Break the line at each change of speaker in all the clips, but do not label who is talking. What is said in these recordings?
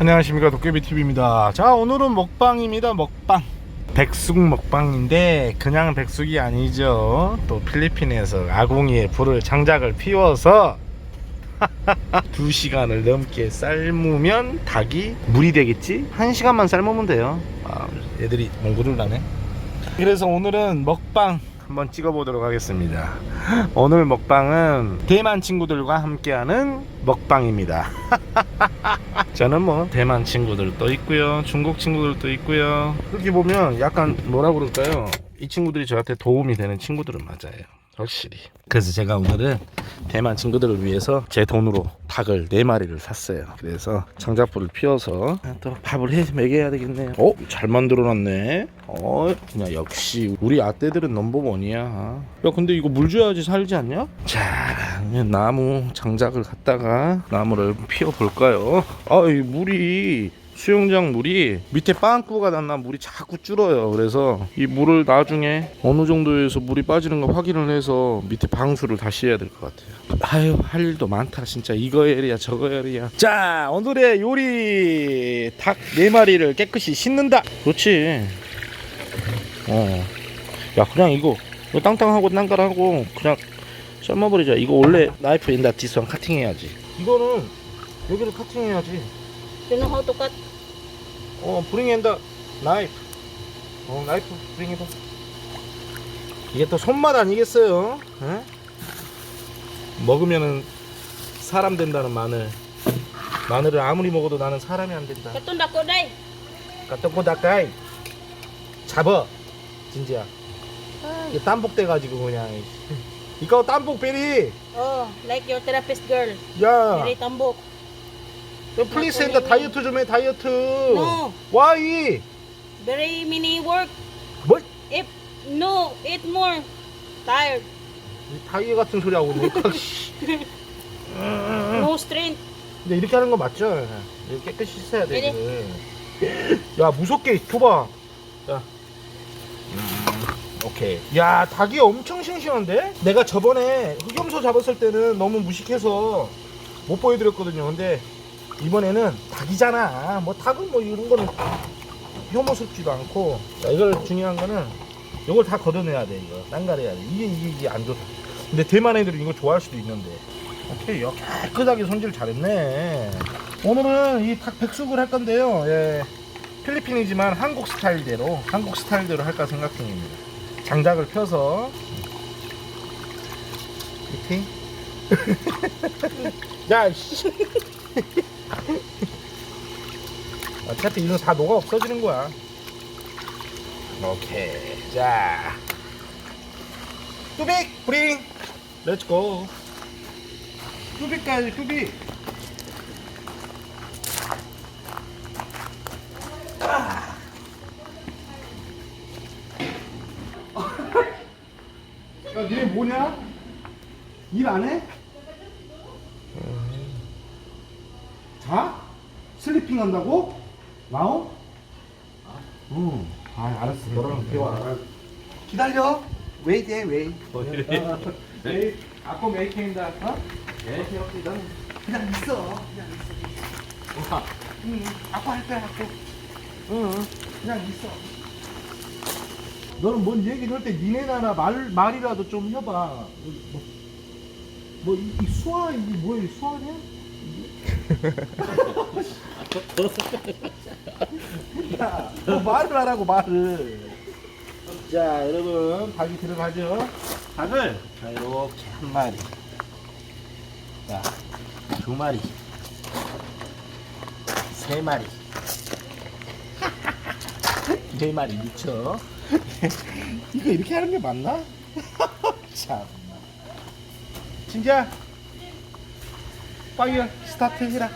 안녕하십니까, 도깨비TV입니다. 자, 오늘은 먹방입니다. 먹방, 백숙 먹방인데 그냥 백숙이 아니죠. 또 필리핀에서 아궁이에 불을 장작을 피워서 2시간을 넘게 삶으면 닭이 물이 되겠지? 1시간만 삶으면 돼요. 애들이 몽구를 나네. 그래서 오늘은 먹방 한번 찍어보도록 하겠습니다. 오늘 먹방은 대만 친구들과 함께하는 먹방입니다. 저는 뭐 대만 친구들도 있고요, 중국 친구들도 있고요. 그렇게 보면 약간 뭐라 그럴까요? 이 친구들이 저한테 도움이 되는 친구들은 맞아요, 확실히. 그래서 제가 오늘은 대만 친구들을 위해서 제 돈으로 닭을 4마리를 샀어요. 그래서 장작불을 피워서 또 밥을 해 먹여야 되겠네요. 잘 만들어놨네. 그냥 역시 우리 아떼들은 넘버원이야. 야, 근데 이거 물 줘야지 살지 않냐? 자, 나무 장작을 갖다가 나무를 피워볼까요? 이 물이, 수영장 물이 밑에 빵꾸가 났나 물이 자꾸 줄어요. 그래서 이 물을 나중에 어느 정도에서 물이 빠지는 거 확인을 해서 밑에 방수를 다시 해야 될 것 같아요. 할 일도 많다 진짜. 이거 해야 저거 해야. 자, 오늘의 요리, 닭 4마리를 깨끗이 씻는다. 그렇지. 야, 그냥 이거 땅땅하고 땅깔하고 그냥 삶아버리자. 이거 원래 나이프 인다 디스랑 카팅해야지. 이거는 여기를 카팅해야지.
You know how to cut?
bring in the knife. 나이프 bring it. 이게 또 손맛 아니겠어요? 에? 먹으면은 사람 된다는 마늘. 마늘을 아무리 먹어도 나는 사람이 안 된다.
Katong dako day.
까떡고 닭가이 잡어 진지야. 이게 땀복 돼가지고 그냥. 이거 땀복 베리.
Like your therapist girl.
야,
Very tambok.
플리즈 핸드 다이어트 좀 해. 다이어트.
No.
Why?
Very mini work.
뭐?
If no, eat more. Tired.
다이어 같은 소리 하고 있네.
No strength.
근데 이렇게 하는 거 맞죠? 이렇게 깨끗이 씻어야 돼. 이거. 야, 무섭게 줘봐. 자, 오케이. 야, 닭이 엄청 싱싱한데? 내가 저번에 흑염소 잡았을 때는 너무 무식해서 못 보여드렸거든요. 근데 이번에는 닭이잖아. 뭐 닭은 뭐 이런 거는 혐오스럽지도 않고. 자, 이걸 중요한 거는 이걸 다 걷어내야 돼. 이거 난가려야 돼. 이게 안 좋다. 근데 대만 애들은 이거 좋아할 수도 있는데. 오케이, 깨끗하게 손질 잘했네. 오늘은 이 닭 백숙을 할 건데요. 예, 필리핀이지만 한국 스타일대로 할까 생각 중입니다. 장작을 펴서 이렇게. 야, 씨. 어차피 이건 다 녹아 없어지는 거야. 오케이. 자, 뚜빅 브링. 렛츠고. 뚜빅까지 뚜빅. 야, 니네 뭐냐? 일 안 해? 자? 슬리핑 한다고? 나오? 응. 알았어. 너랑 대화. 기다려. 웨이트 해, 웨이트. 웨이트. 아까 메이킹다. 오케이, 오케이. 넌 그냥 있어. 응. 아빠 할 거야, 아빠. 응. 그냥 있어. 너는 뭔 얘기를 할 때 니네 나라 말이라도 좀 해봐. 이 수아, 이게 뭐야? 수아냐? 야, 너 말을 하라고, 말을. 자, 여러분, 닭이 들어가죠? 닭을, 자, 이렇게 한 마리. 자, 2마리. 3마리. 4마리 미쳐. 이거 이렇게 하는 게 맞나? 참나. 진짜 파이어 스타트 해라.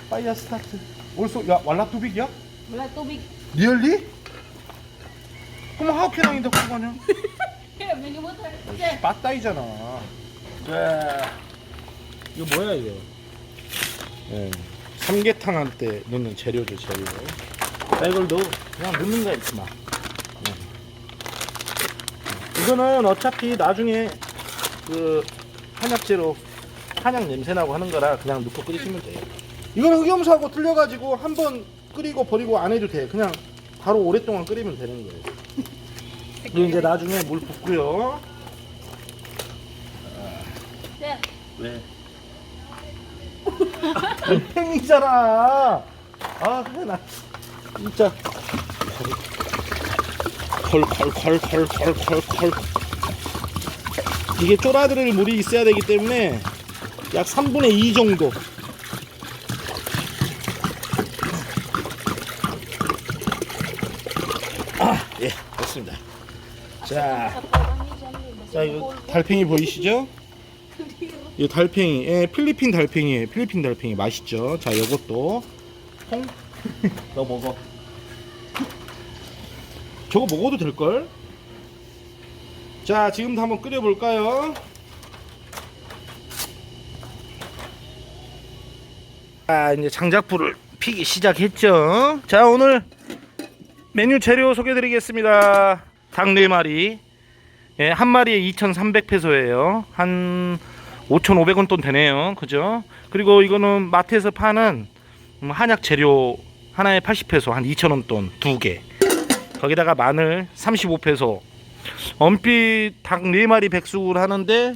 파이어 스타트. 올소. 야, 왈라 뚜빅이야?
Wala tubig.
리얼리? 그럼 하우캐랑인데 그거 아니야?
Here, mini water.
빠따이잖아. 자, 이거 뭐야 이거? 삼계탕 할 때 넣는 재료죠, 재료. 자, 이걸 그냥 넣는 거야, 이렇게 막. 이거는 어차피 나중에 그 한약재로 한약 냄새 나고 하는 거라 그냥 넣고 끓이시면 돼요. 이건 흑염소하고 틀려가지고 한번 끓이고 버리고 안 해도 돼. 그냥 바로 오랫동안 끓이면 되는 거예요. 그리고 이제 나중에 물 붓고요.
네.
왜? 팽이잖아. 아 그래 나 진짜 컬컬컬컬컬컬컬 이게 쫄아들을 물이 있어야 되기 때문에 약 3분의 2 정도. 예, 됐습니다. 자, 이거 달팽이 보이시죠? 이 달팽이, 예, 필리핀 달팽이에요. 필리핀 달팽이 맛있죠? 자, 요것도 콩, 너 먹어. 저거 먹어도 될걸? 자, 지금도 한번 끓여볼까요? 자, 이제 장작불을 피기 시작했죠? 자, 오늘 메뉴 재료 소개해드리겠습니다. 닭 4마리. 예, 한 마리에 2,300페소예요. 한 5,500원 돈 되네요. 그죠? 그리고 이거는 마트에서 파는 한약 재료 하나에 80페소, 한 2,000원 돈 2개. 거기다가 마늘 35페소. 엄핏 닭 4마리 백숙을 하는데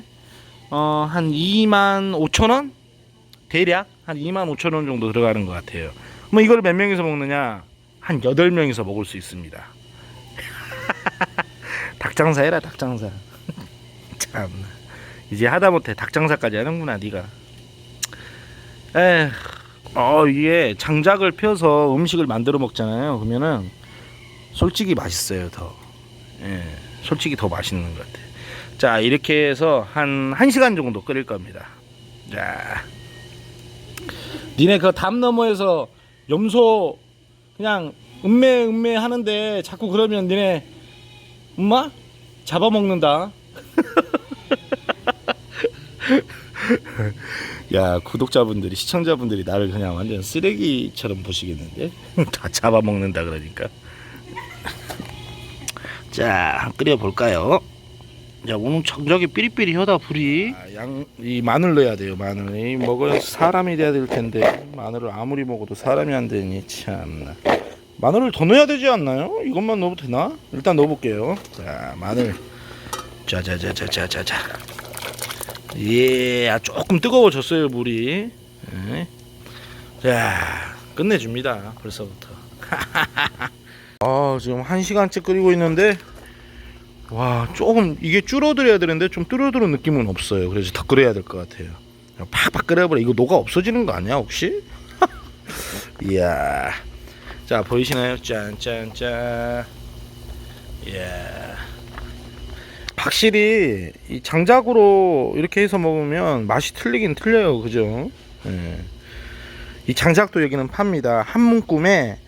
한 25,000원? 대략 한 25,000원 정도 들어가는 것 같아요. 뭐 이걸 몇 명이서 먹느냐? 한 8명이서 먹을 수 있습니다. 닭장사 해라 닭장사. 참 이제 하다못해 닭장사까지 하는구나 네가. 이게 장작을 펴서 음식을 만들어 먹잖아요. 그러면은 솔직히 맛있어요. 더 솔직히 더 맛있는 것 같아요. 자, 이렇게 해서 한 1시간 정도 끓일 겁니다. 자, 니네 그 담 너머에서 염소 그냥 음메 하는데 자꾸 그러면 니네 엄마 잡아먹는다. 야, 구독자분들이 시청자분들이 나를 그냥 완전 쓰레기처럼 보시겠는데? 다 잡아먹는다 그러니까. 자, 끓여볼까요? 야, 오늘 장작이 삐리삐리하다 불이. 이 마늘 넣어야 돼요. 마늘. 이 먹을 사람이 돼야 될 텐데 마늘을 아무리 먹어도 사람이 안 되니 참나. 마늘을 더 넣어야 되지 않나요? 이것만 넣어도 되나? 일단 넣어볼게요. 자, 마늘. 자자자자자자자. 예, 조금 뜨거워졌어요 물이. 예. 자, 끝내줍니다. 벌써부터. 지금 1시간째 끓이고 있는데 와, 조금 이게 줄어들어야 되는데 좀 줄어드는 느낌은 없어요. 그래서 더 끓여야 될 것 같아요. 팍팍 끓여버려. 이거 녹아 없어지는 거 아니야 혹시? 이야. 자, 보이시나요? 짠짠짠. 이야. 확실히 이 장작으로 이렇게 해서 먹으면 맛이 틀리긴 틀려요. 그죠? 예. 이 장작도 여기는 팝니다. 한 문금에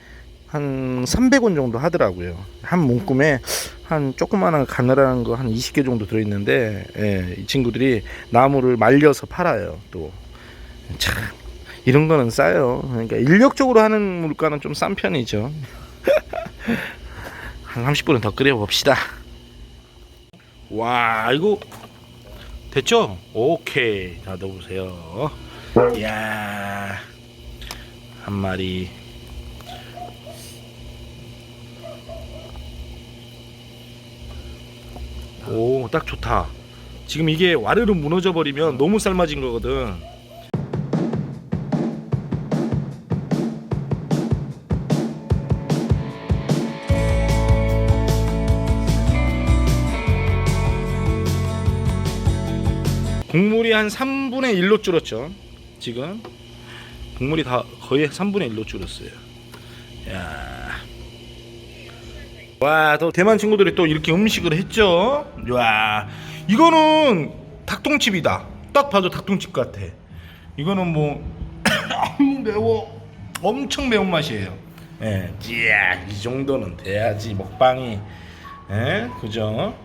한 300원 정도 하더라고요. 한 문금에 한 조그마한 가늘한 거 한 20개 정도 들어있는데, 예, 이 친구들이 나무를 말려서 팔아요. 또 참 이런 거는 싸요. 그러니까 인력적으로 하는 물가는 좀 싼 편이죠. 한 30분은 더 끓여 봅시다. 와, 이거 됐죠? 오케이. 자, 넣어보세요. 이야, 한 마리. 오, 딱 좋다. 지금 이게 와르르 무너져 버리면 너무 삶아진 거거든. 국물이 한 3분의 1로 줄었죠. 지금 국물이 다 거의 3분의 1로 줄었어요. 야. 와, 또 대만 친구들이 또 이렇게 음식을 했죠. 와, 이거는 닭똥집이다. 딱 봐도 닭똥집 같아. 이거는 뭐 매워, 엄청 매운 맛이에요. 예, 이야, 이 정도는 돼야지 먹방이. 예, 그죠?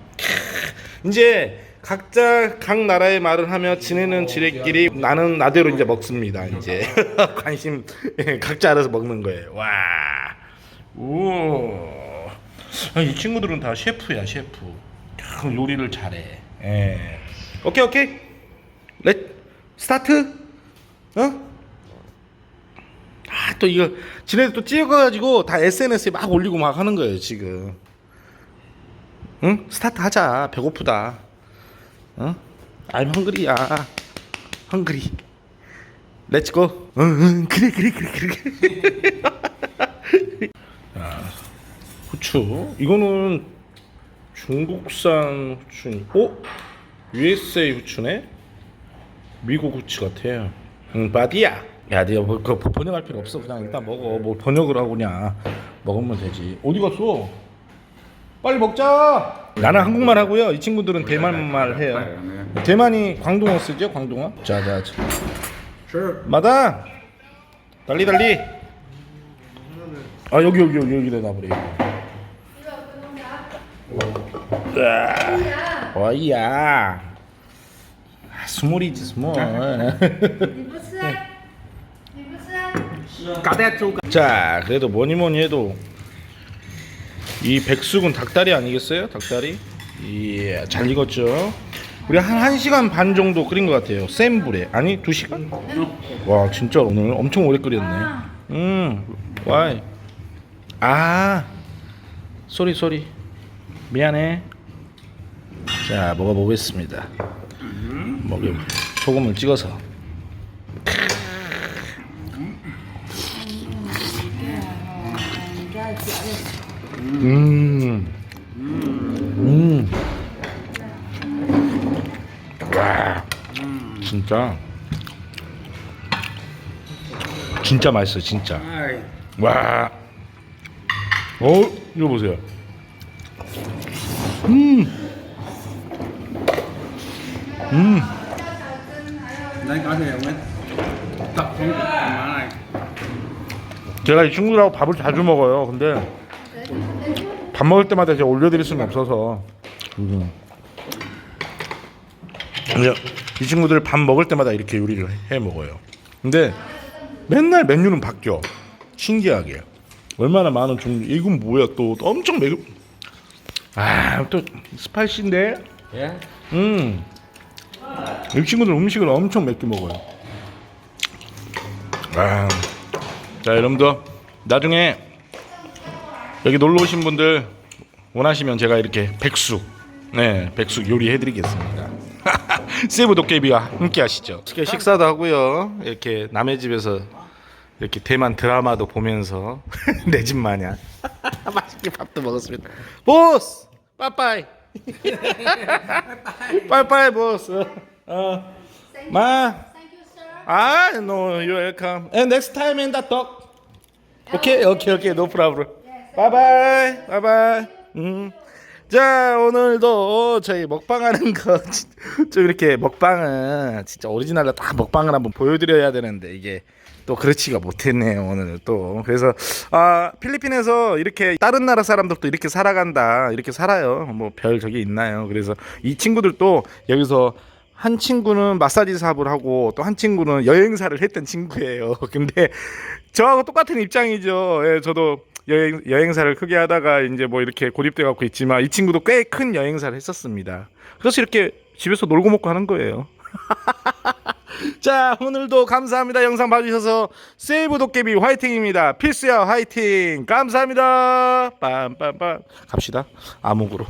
이제 각자 각 나라의 말을 하며 지네는 지네끼리 나는 나대로 이제 먹습니다. 이제 관심 각자 알아서 먹는 거예요. 와, 우. 이 친구들은 다 셰프야, 셰프. 요리를 잘해. 예. 오케이. 렛 스타트. 또 이거 지네들 또 찍어가지고 다 SNS에 막 올리고 막 하는 거예요 지금. 응? 스타트 하자. 배고프다. 응? I'm hungry야. hungry. Let's go. 응, 그래. 자, 후추. 이거는 중국산 후추. USA 후추네. 미국 후추 같아요. 바디야. 야, 내가 뭐 그거 번역할 필요 없어. 그냥 일단 먹어. 뭐 번역을 하고 그냥 먹으면 되지. 어디 갔어? 빨리 먹자. 나는 한국말 하고요. 이 친구들은 대만말 해요. 대만이 광동어 쓰죠? 광동어? 자. 마당. 달리. 아 여기다 놔버려. 어이야. 스몰이지 스몰. 자, 그래도 뭐니 해도 이 백숙은 닭다리 아니겠어요? 닭다리. 예, 잘 익었죠. 우리 한 1시간 반 정도 끓인 것 같아요. 센 불에. 아니 2시간? 와 진짜 오늘 엄청 오래 끓였네. 와이. 아 쏘리 미안해. 자 먹어보겠습니다. 소금을 찍어서. 와 진짜 맛있어 진짜. 와 이거 보세요.
Đây có thể không ấy? Tập không được má này.
제가 이 친구들하고 밥을 자주 먹어요. 근데 밥 먹을 때마다 제가 올려드릴 수는 없어서. 근데 이 친구들 밥 먹을 때마다 이렇게 요리를 해 먹어요. 근데 맨날 메뉴는 바뀌어. 신기하게. 얼마나 많은 종류. 이건 뭐야 또 엄청 또 스파이시인데. 이 친구들 음식을 엄청 맵게 먹어요. 자 여러분들 나중에 여기 놀러 오신 분들 원하시면 제가 이렇게 백숙 요리 해드리겠습니다. 세부 도깨비와 함께 하시죠. 식사도 하고요. 이렇게 남의 집에서 이렇게 대만 드라마도 보면서 내 집 마냥 맛있게 밥도 먹었습니다. 보스 빠빠이. 빠빠이 보스. 마. No, you're welcome. And next time in the talk. Okay, no problem. Bye bye. 자, 오늘도 저희 먹방하는 거 좀 이렇게 먹방은 진짜 오리지널로 다 먹방을 한번 보여드려야 되는데 이게 또 그렇지가 못했네요 오늘 또. 그래서 필리핀에서 이렇게 다른 나라 사람들도 이렇게 살아간다, 이렇게 살아요. 뭐 별 저기 있나요? 그래서 이 친구들도 여기서 한 친구는 마사지 사업을 하고 또 한 친구는 여행사를 했던 친구예요. 근데 저하고 똑같은 입장이죠. 예, 저도 여행사를 크게 하다가 이제 뭐 이렇게 고립돼 갖고 있지만 이 친구도 꽤 큰 여행사를 했었습니다. 그래서 이렇게 집에서 놀고 먹고 하는 거예요. 자, 오늘도 감사합니다. 영상 봐주셔서. 세이브 도깨비 화이팅입니다. 필수야 화이팅. 감사합니다. 빰빰빰 갑시다. 암흑으로.